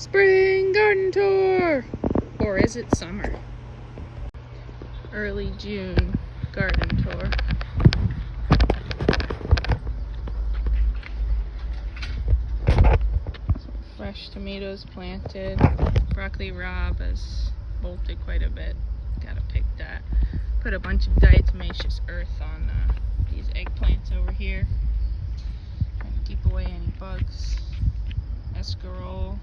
Spring garden tour! Or is it summer? Early June garden tour. Some fresh tomatoes planted. Broccoli rabe has bolted quite a bit. Gotta pick that. Put a bunch of diatomaceous earth on these eggplants over here. Trying to keep away any bugs. Escarole.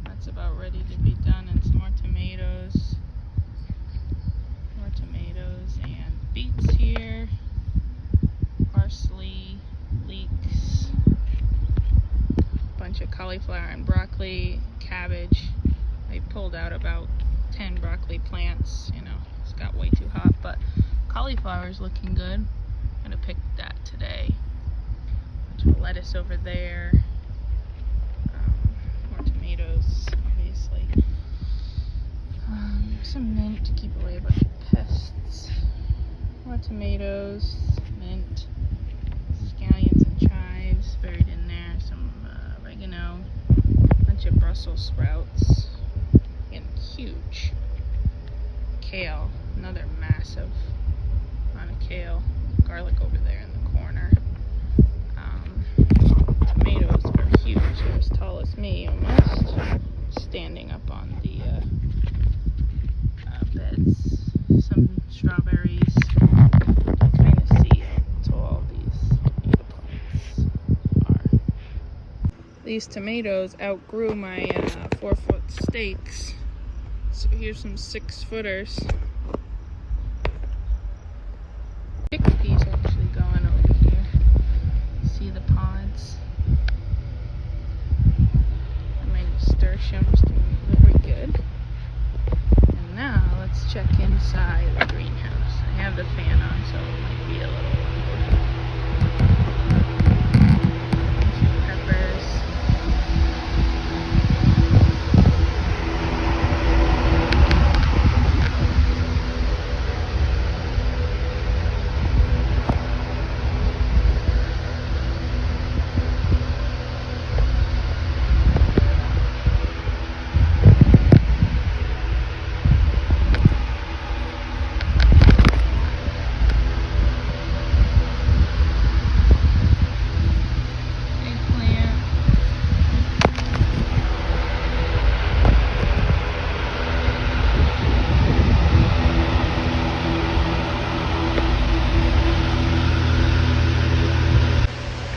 That's about ready to be done, and some more tomatoes. More tomatoes and beets here. Parsley, leeks. Bunch of cauliflower and broccoli, cabbage. I pulled out about 10 broccoli plants. You know, it's got way too hot, but cauliflower is looking good. I'm gonna pick that today. Bunch of lettuce over there. More tomatoes, obviously. Some mint to keep away a bunch of pests. More tomatoes, mint, scallions and chives buried in there. Some oregano, bunch of Brussels sprouts, and huge kale. Another massive amount of kale. Garlic over there in the corner. Tomatoes are huge. They're as tall as me almost. Standing up on the beds. Some strawberries. Kind of see how tall these tomato plants are. These tomatoes outgrew my 4-foot stakes. So here's some 6-footers. Chickpeas actually going over here. See the pods? My nasturtiums doing very good. And now let's check inside the greenhouse. I have the fan on, so it might be a little loud. Peppers.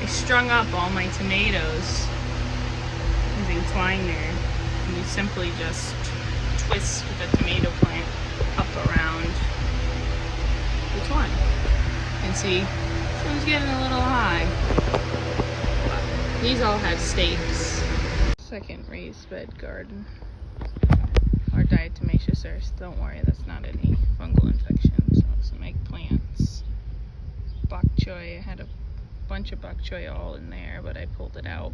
Strung up all my tomatoes using twine there, and you simply just twist the tomato plant up around the twine. And see, this one's getting a little high. But these all have stakes. Second raised bed garden. Or diatomaceous earth. Don't worry, that's not any fungal infection. So some eggplants, bok choy. I had a bunch of bok choy all in there, but I pulled it out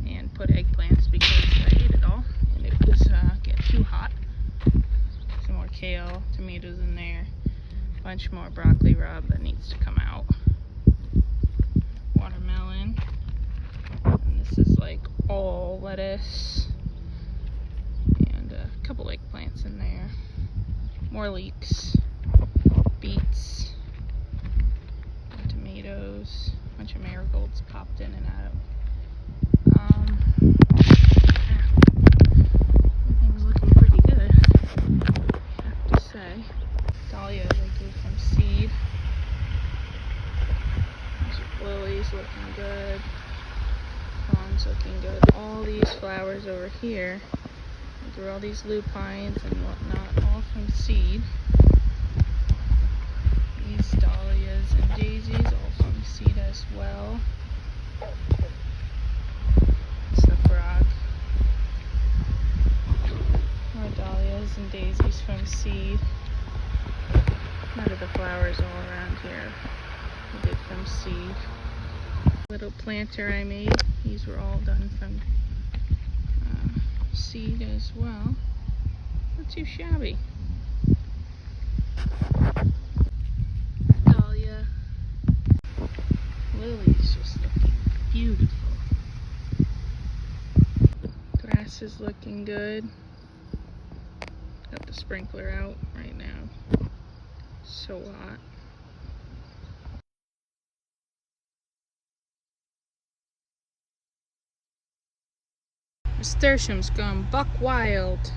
and put eggplants because I ate it all and it was getting too hot. Some more kale, tomatoes in there, a bunch more broccoli rabe that needs to come out, watermelon, and this is like all lettuce, and a couple eggplants in there, more leeks, beets, tomatoes. Bunch of marigolds popped in and out. Everything was looking pretty good, I have to say. Dahlias I grew from seed. Lilies looking good. Prawns looking good. All these flowers over here. I grew all these lupines and whatnot, all from seed. These dahlias and daisies, all from seed as well. It's the frog. More dahlias and daisies from seed. None of the flowers all around here I did from seed. Little planter I made. These were all done from seed as well. Not too shabby. Lily's just looking beautiful. grass is looking good. Got the sprinkler out right now. So hot. Nasturtium's gone buck wild.